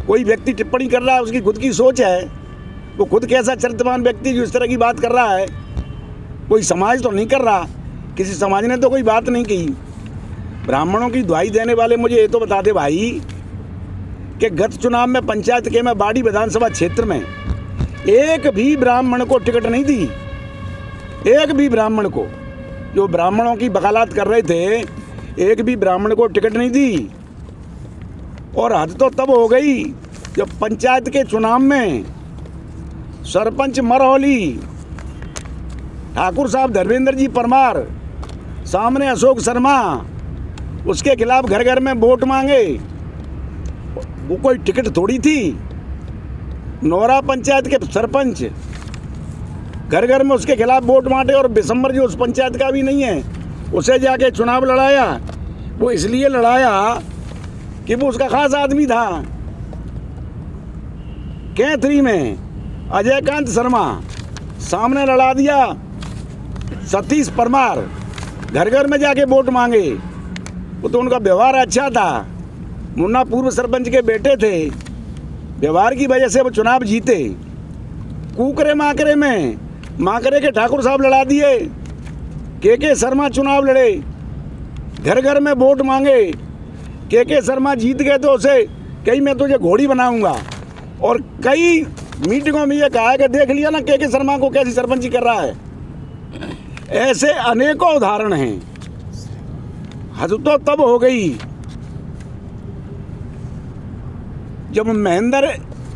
कोई व्यक्ति टिप्पणी कर रहा है, उसकी खुद की सोच है, वो खुद कैसा चरित्रवान व्यक्ति जो इस तरह की बात कर रहा है। कोई समाज तो नहीं कर रहा, किसी समाज ने तो कोई बात नहीं की। ब्राह्मणों की दुआई देने वाले मुझे ये तो बता दे भाई कि गत चुनाव में पंचायत के में बाड़ी विधानसभा क्षेत्र में एक भी ब्राह्मण को टिकट नहीं दी, एक भी ब्राह्मण को। जो ब्राह्मणों की वकालत कर रहे थे, एक भी ब्राह्मण को टिकट नहीं दी। और हद तो तब हो गई जब पंचायत के चुनाव में सरपंच मरहौली ठाकुर साहब धर्मेंद्र जी परमार, सामने अशोक शर्मा, उसके खिलाफ घर घर में वोट मांगे। वो कोई टिकट थोड़ी थी। नौरा पंचायत के सरपंच घर घर में उसके खिलाफ वोट मांगे, और बिशंबर जो उस पंचायत का भी नहीं है, उसे जाके चुनाव लड़ाया। वो इसलिए लड़ाया कि वो उसका खास आदमी था। कैथरी में अजय कांत शर्मा सामने लड़ा दिया, सतीश परमार घर घर में जाके वोट मांगे। वो तो उनका व्यवहार अच्छा था, मुन्ना पूर्व सरपंच के बेटे थे, व्यवहार की वजह से वो चुनाव जीते। कुकरे माकरे में माकरे के ठाकुर साहब लड़ा दिए, के शर्मा चुनाव लड़े, घर घर में वोट मांगे। के शर्मा जीत गए तो उसे कहीं मैं तुझे घोड़ी बनाऊंगा, और कई मीटिंगों में ये कहा है कि देख लिया ना के शर्मा को कैसी सरपंची कर रहा है। ऐसे अनेकों उदाहरण हैं। हद तो तब हो गई जब महेंद्र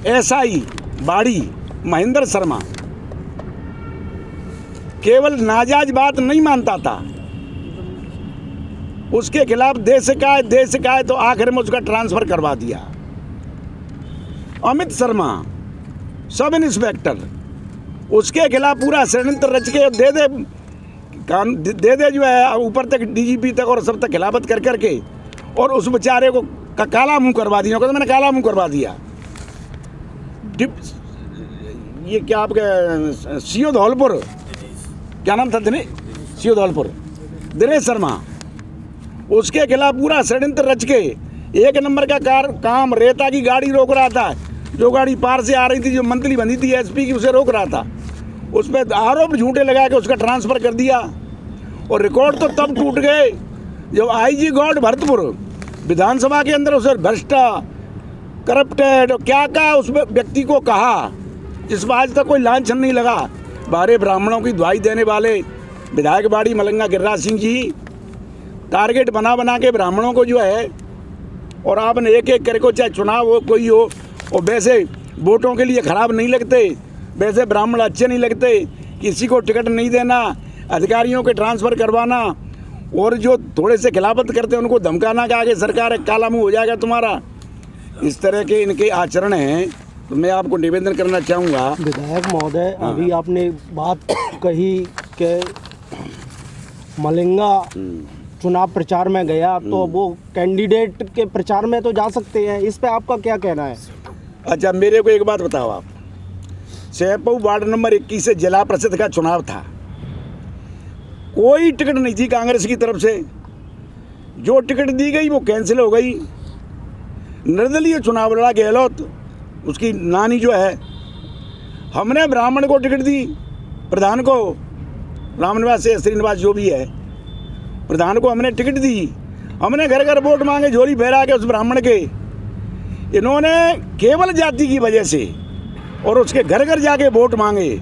एसआई बाड़ी, महेंद्र शर्मा केवल नाजायज बात नहीं मानता था, उसके खिलाफ देश का है तो आखिर में उसका ट्रांसफर करवा दिया। अमित शर्मा सब इंस्पेक्टर, उसके खिलाफ पूरा षड्यंत्र रच के दे दे जो है ऊपर तक डीजीपी तक और सब तक खिलाफत कर करके, और उस बेचारे को काला मुंह करवा दिया। कहते मैंने काला मुंह करवा दिया। ये क्या आपके सीओ धौलपुर, क्या नाम था सीओ धौलपुर, दिनेश शर्मा, उसके खिलाफ पूरा षड्यंत्र रच के 1 नंबर का काम रेता की गाड़ी रोक रहा था, जो गाड़ी पार से आ रही थी, जो मंथली बंधी थी एसपी की, उसे रोक रहा था। उस पर आरोप झूठे लगा के उसका ट्रांसफ़र कर दिया। और रिकॉर्ड तो तब टूट गए जब IG गॉड भरतपुर विधानसभा के अंदर उसे भ्रष्ट, करप्टेड और क्या क्या उस व्यक्ति को कहा, जिस पर आज तक कोई लांछन नहीं लगा। बारे ब्राह्मणों की दुहाई देने वाले विधायक बाड़ी मलंगा गिरिराज सिंह जी टारगेट बना बना के ब्राह्मणों को जो है, और आपने एक एक करके, चाहे चुनाव हो कोई हो, और वैसे वोटों के लिए खराब नहीं लगते, वैसे ब्राह्मण अच्छे नहीं लगते, किसी को टिकट नहीं देना, अधिकारियों के ट्रांसफ़र करवाना, और जो थोड़े से खिलाफत करते हैं उनको धमकाना कि आगे सरकार काला मुँह हो जाएगा तुम्हारा। इस तरह के इनके आचरण हैं। तो मैं आपको निवेदन करना चाहूँगा। विधायक महोदय, अभी आपने बात कही कि मलिंगा चुनाव प्रचार में गया तो वो कैंडिडेट के प्रचार में तो जा सकते हैं, इस पे आपका क्या कहना है? अच्छा, मेरे को एक बात बताओ आप, सेपऊ वार्ड नंबर 21 से जिला परिषद का चुनाव था, कोई टिकट नहीं थी कांग्रेस की तरफ से, जो टिकट दी गई वो कैंसिल हो गई। निर्दलीय चुनाव लड़ा गहलोत, उसकी नानी जो है, हमने ब्राह्मण को टिकट दी, प्रधान को, रामनिवास से श्रीनिवास जो भी है, प्रधान को हमने टिकट दी। हमने घर घर वोट मांगे, झोली फहरा के उस ब्राह्मण के। इन्होंने केवल जाति की वजह से और उसके घर घर जाके वोट मांगे,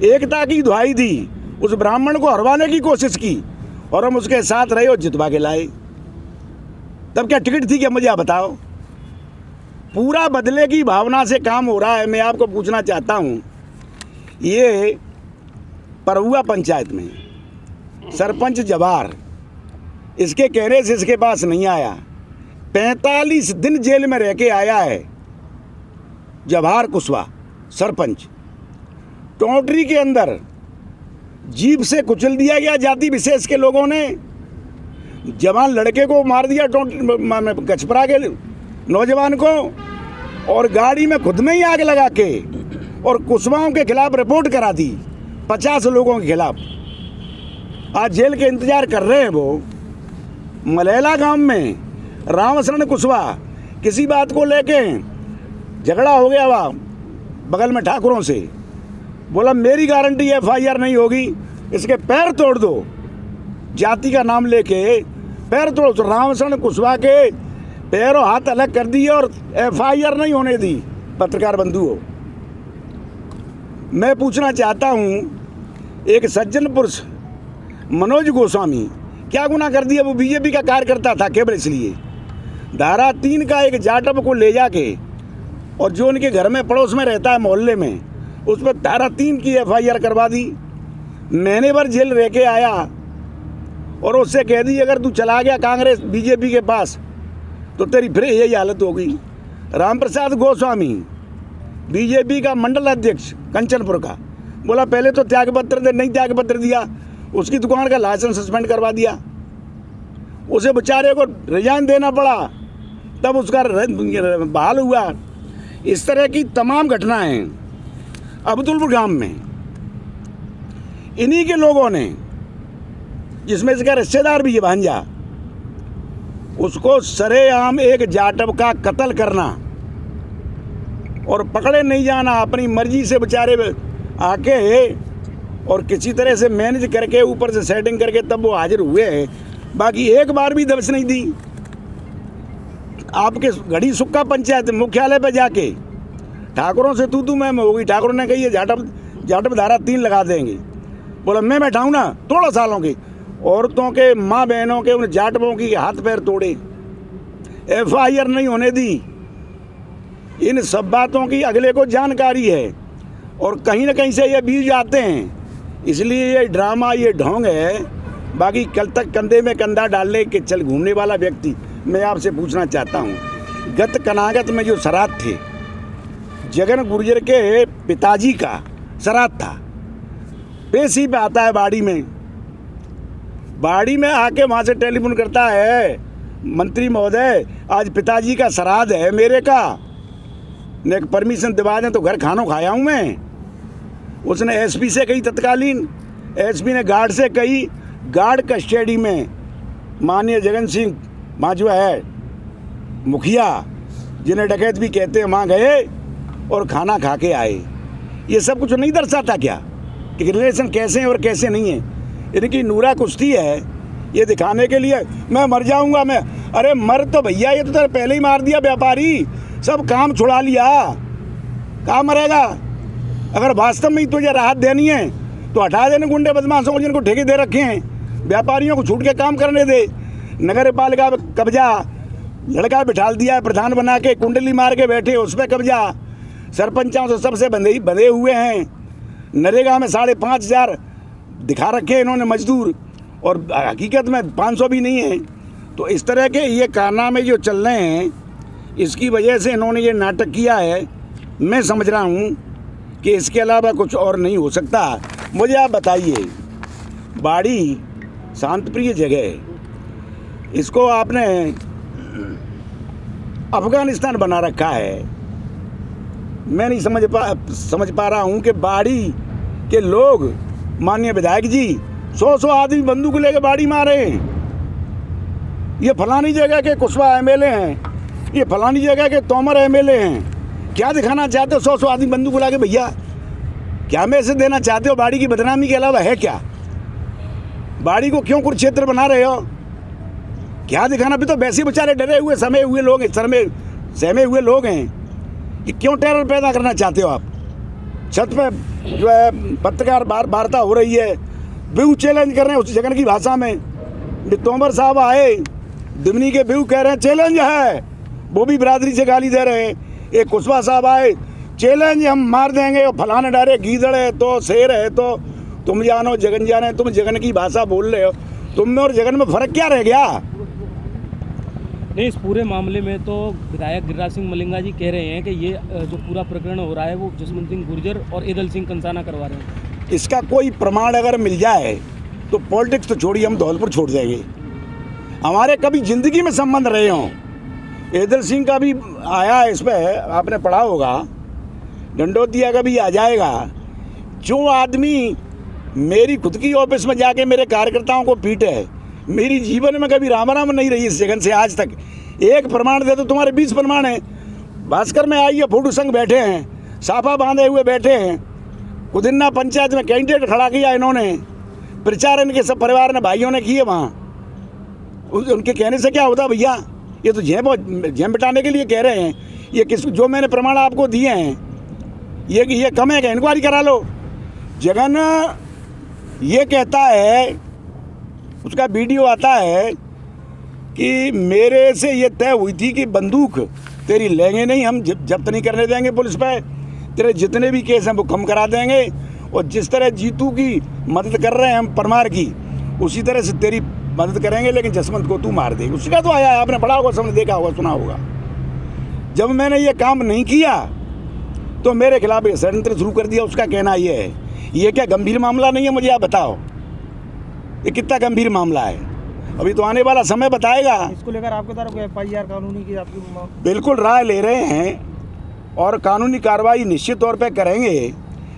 एकता की दुहाई दी, उस ब्राह्मण को हरवाने की कोशिश की, और हम उसके साथ रहे और जितवा के लाए। तब क्या टिकट थी क्या? मुझे आप बताओ। पूरा बदले की भावना से काम हो रहा है। मैं आपको पूछना चाहता हूँ, ये परहुआ पंचायत में सरपंच जवार, इसके कहने से इसके पास नहीं आया, 45 दिन जेल में रह के आया है जवाहर कुशवाहा सरपंच। टोंटरी के अंदर जीप से कुचल दिया गया जाति विशेष के लोगों ने, जवान लड़के को मार दिया गछपरा के नौजवान को, और गाड़ी में खुद में ही आग लगा के, और कुशवाहों के खिलाफ रिपोर्ट करा दी 50 लोगों के खिलाफ। आज जेल के इंतजार कर रहे हैं वो। मलेला गांव में रामशरण कुशवाहा किसी बात को लेके झगड़ा हो गया वहाँ बगल में ठाकुरों से, बोला मेरी गारंटी FIR नहीं होगी, इसके पैर तोड़ दो, जाति का नाम लेके पैर तोड़। तो रामशरण कुशवाहा के पैरों हाथ अलग कर दिए और FIR नहीं होने दी। पत्रकार बंधुओं, मैं पूछना चाहता हूँ, एक सज्जन पुरुष मनोज गोस्वामी क्या गुनाह कर दिया? वो BJP का कार्यकर्ता था केवल इसलिए धारा 3 का एक जाटव को ले जाके, और जो उनके घर में पड़ोस में रहता है मोहल्ले में, उस पर धारा 3 की FIR करवा दी। महीने भर जेल रह के आया, और उससे कह दी अगर तू चला गया कांग्रेस BJP के पास तो तेरी फिर यही हालत होगी। रामप्रसाद गोस्वामी BJP का मंडल अध्यक्ष कंचनपुर का, बोला पहले तो त्यागपत्र दे, नहीं त्यागपत्र दिया, उसकी दुकान का लाइसेंस सस्पेंड करवा दिया, उसे बेचारे को रिजाइन देना पड़ा, तब उसका बहाल हुआ। इस तरह की तमाम घटनाएं अब्दुलपुर गांव में इन्हीं के लोगों ने, जिसमें इसका रिश्तेदार भी है भांजा, उसको सरेआम एक जाटव का कत्ल करना और पकड़े नहीं जाना, अपनी मर्जी से बेचारे आके और किसी तरह से मैनेज करके ऊपर से सेटिंग करके तब वो हाजिर हुए हैं। बाकी एक बार भी दबिश नहीं दी। आपके घड़ी सुक्का पंचायत मुख्यालय पे जाके ठाकुरों से तू मैं होगी, ठाकुरों ने कही है जाटव धारा 3 लगा देंगे। बोला मैं बैठाऊँ ना, 16 सालों की औरतों के, माँ बहनों के, उन जाटवों की हाथ पैर तोड़े, FIR नहीं होने दी। इन सब बातों की अगले को जानकारी है, और कहीं ना कहीं से ये बीज आते हैं, इसलिए ये ड्रामा, ये ढोंग है। बाकी कल तक कंधे में कंधा डालने के चल घूमने वाला व्यक्ति, मैं आपसे पूछना चाहता हूँ, गत कनागत में जो श्राद्ध थे, जगन गुर्जर के पिताजी का श्राद्ध था, पेशी पे आता है बाड़ी में आके वहाँ से टेलीफोन करता है, मंत्री महोदय आज पिताजी का श्राद्ध है मेरे का, ने परमिशन दिवा दें तो घर खाना खाया हूँ मैं। उसने SP से कही, तत्कालीन SP ने गार्ड से कही, गार्ड कस्टडी में माननीय जगन सिंह वहाँ जो है मुखिया, जिन्हें डकैत भी कहते हैं, वहाँ गए और खाना खा के आए। ये सब कुछ नहीं दर्शाता क्या? कि रिलेशन कैसे हैं और कैसे नहीं है। इनकी नूरा कुश्ती है ये दिखाने के लिए मैं मर जाऊंगा मैं। अरे मर तो भैया, ये तो तेरे पहले ही मार दिया व्यापारी, सब काम छुड़ा लिया, कहाँ मरेगा। अगर वास्तव में तुझे राहत देनी है तो हटा देने गुंडे बदमाशों को जिनको ठेके दे रखे हैं, व्यापारियों को छूट के काम करने दे। नगर पालिका कब्जा, लड़का बिठा दिया है प्रधान बना के, कुंडली मार के बैठे उस पर कब्जा, सरपंचों से सबसे बंधे हुए हैं। नरेगा में 5,500 दिखा रखे हैं इन्होंने मजदूर, और हकीकत में 500 भी नहीं है। तो इस तरह के ये कारनामे जो चल रहे हैं, इसकी वजह से इन्होंने ये नाटक किया है। मैं समझ रहा हूँ कि इसके अलावा कुछ और नहीं हो सकता। मुझे आप बताइए, बाड़ी शांतप्रिय जगह है, इसको आपने अफगानिस्तान बना रखा है। मैं नहीं समझ पा रहा हूँ कि बाड़ी के लोग, माननीय विधायक जी, 100 आदमी बंदूक लेके बाड़ी मारे हैं। ये फलानी जगह के कुशवाहा एमएलए हैं, ये फलानी जगह के तोमर एमएलए हैं। क्या दिखाना चाहते हो 100 आदमी बंदूक ला के? भैया क्या मैसेज देना चाहते हो? बाड़ी की बदनामी के अलावा है क्या? बाड़ी को क्यों कुरुक्षेत्र बना रहे हो? क्या दिखाना? भी तो वैसे बेचारे डरे हुए सहमे हुए लोग हैं कि क्यों टेरर पैदा करना चाहते हो आप? छत पे जो है पत्रकार वार्ता हो रही है, व्यू चैलेंज कर रहे हैं उस जगन की भाषा में। तोमर साहब आए, दिमनी के व्यू कह रहे हैं चैलेंज है, वो भी बिरादरी से गाली दे रहे हैं। एक कुशवाहा साहब आए, चैलेंज हम मार देंगे, और फलाने डारे गीदड़ है तो शेर है तो तुम जानो जगन जाने। तुम जगन की भाषा बोल रहे हो, तुम में और जगन में फ़र्क क्या रह गया? नहीं, इस पूरे मामले में तो विधायक गिरिराज सिंह मलिंगा जी कह रहे हैं कि ये जो पूरा प्रकरण हो रहा है वो जसवंत सिंह गुर्जर और एदल सिंह कंसाना करवा रहे हैं। इसका कोई प्रमाण अगर मिल जाए तो पॉलिटिक्स तो छोड़िए, हम धौलपुर छोड़ देंगे। हमारे कभी ज़िंदगी में संबंध रहे हों। एदल सिंह का भी आया इस पर, आपने पढ़ा होगा, डंडोतिया का भी आ जाएगा। जो आदमी मेरी खुद की ऑफिस में जाके मेरे कार्यकर्ताओं को पीटे है, मेरी जीवन में कभी राम राम नहीं रही इस जगन से आज तक। एक प्रमाण दे तो तुम्हारे 20 प्रमाण हैं। भास्कर में आइए, फोटो संग बैठे हैं, साफा बांधे हुए बैठे हैं। कुदिन्ना पंचायत में कैंडिडेट खड़ा किया इन्होंने, प्रचार इनके सब परिवार ने, भाइयों ने किए वहाँ। उनके कहने से क्या होता भैया? ये तो जेम बिटाने के लिए कह रहे हैं। ये जो मैंने प्रमाण आपको दिए हैं ये कम है क्या? इंक्वायरी करा लो। जगन ये कहता है, उसका वीडियो आता है कि मेरे से ये तय हुई थी कि बंदूक तेरी लेंगे नहीं, हम जब्त नहीं करने देंगे पुलिस पे, तेरे जितने भी केस हैं वो कम करा देंगे, और जिस तरह जीतू की मदद कर रहे हैं हम परमार की, उसी तरह से तेरी मदद करेंगे, लेकिन जसवंत को तू मार दे। उसका तो आया है, आपने पढ़ा होगा, सबने देखा होगा, सुना होगा। जब मैंने ये काम नहीं किया तो मेरे खिलाफ ये षड्यंत्र शुरू कर दिया। उसका कहना ये है। ये क्या गंभीर मामला नहीं है? मुझे आप बताओ, ये कितना गंभीर मामला है? अभी तो आने वाला समय बताएगा। इसको लेकर आपके द्वारा कोई FIR कानूनी की आपकी? बिल्कुल राय ले रहे हैं और कानूनी कार्रवाई निश्चित तौर पे करेंगे,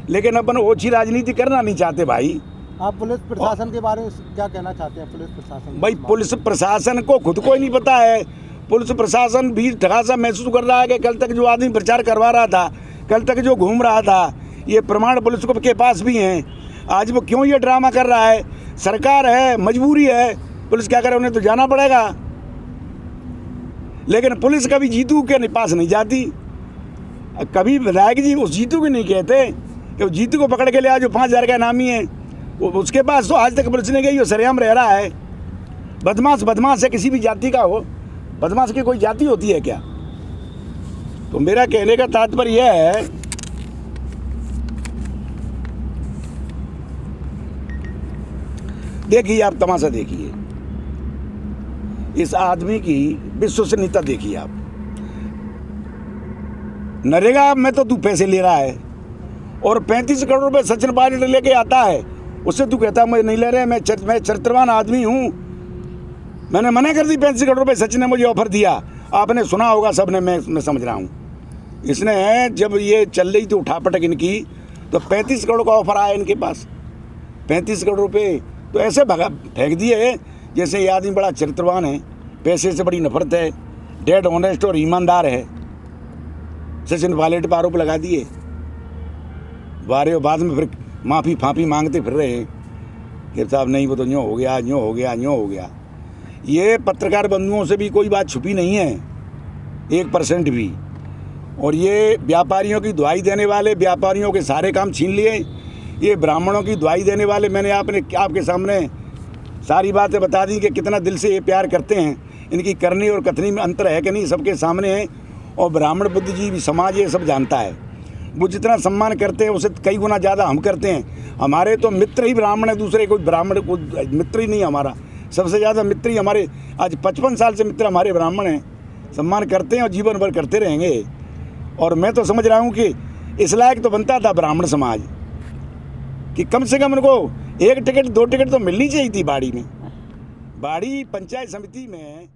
लेकिन अपन ओछी राजनीति करना नहीं चाहते भाई। आप पुलिस प्रशासन के बारे में क्या कहना चाहते हैं? पुलिस प्रशासन भाई, पुलिस प्रशासन को खुद को ही नहीं पता है। पुलिस प्रशासन भी ठगा सा महसूस कर रहा है कि कल तक जो आदमी प्रचार करवा रहा था, कल तक जो घूम रहा था, ये प्रमाण पुलिस को के पास भी हैं। आज वो क्यों ये ड्रामा कर रहा है? सरकार है, मजबूरी है, पुलिस क्या करे, उन्हें तो जाना पड़ेगा। लेकिन पुलिस कभी जीतू के पास नहीं जाती। कभी विधायक जी उस जीतू को नहीं कहते कि वो जीतू को पकड़ के ले आ जो 5,000 का इनामी है, वो उसके पास तो आज तक पुलिस नहीं गई। वो सरेआम रह रहा है। बदमाश है, किसी भी जाति का हो। बदमाश की कोई जाति होती है क्या? तो मेरा कहने का तात्पर्य यह है, देखिए आप तमाशा देखिए, इस आदमी की विश्वसनीयता देखिए आप। नरेगा में तो तू पैसे ले रहा है और 35 करोड़ रुपए सचिन पायलट लेके आता है, उससे तू कहता है मैं नहीं ले रहे, मैं चरित्रवान आदमी हूँ। मैंने मना कर दी। 35 करोड़ रुपए सचिन ने मुझे ऑफर दिया, आपने सुना होगा सबने। मैं समझ रहा हूँ, इसने जब ये चल रही थी उठापटक इनकी, तो 35 करोड़ का ऑफर आया इनके पास। 35 करोड़ रुपए तो ऐसे भगा फेंक दिए जैसे ये आदमी बड़ा चरित्रवान है, पैसे से बड़ी नफरत है, डेड ऑनेस्ट और ईमानदार है। सचिन पायलट पर आरोप लगा दिए बारे, और बाद में फिर माफ़ी फाफ़ी मांगते फिर रहे हैं कि साहब नहीं वो तो यूँ हो गया, यूँ हो गया, यूँ हो गया। ये पत्रकार बंधुओं से भी कोई बात छुपी नहीं है 1% भी। और ये व्यापारियों की दुहाई देने वाले, व्यापारियों के सारे काम छीन लिए। ये ब्राह्मणों की दुहाई देने वाले, मैंने आपके सामने सारी बातें बता दी कि कितना दिल से ये प्यार करते हैं। इनकी करनी और कथनी में अंतर है कि नहीं, सबके सामने है। और ब्राह्मण बुद्धिजीवी समाज ये सब जानता है। वो जितना सम्मान करते हैं उससे कई गुना ज़्यादा हम करते हैं। हमारे तो मित्र ही ब्राह्मण है, दूसरे कोई ब्राह्मण को मित्र ही नहीं हमारा। सबसे ज़्यादा मित्र ही हमारे, आज 55 साल से मित्र हमारे ब्राह्मण हैं। सम्मान करते हैं और जीवन भर करते रहेंगे। और मैं तो समझ रहा हूँ कि इस लायक तो बनता था ब्राह्मण समाज कि कम से कम उनको 1 टिकट 2 टिकट तो मिलनी चाहिए थी बाड़ी में। बाड़ी पंचायत समिति में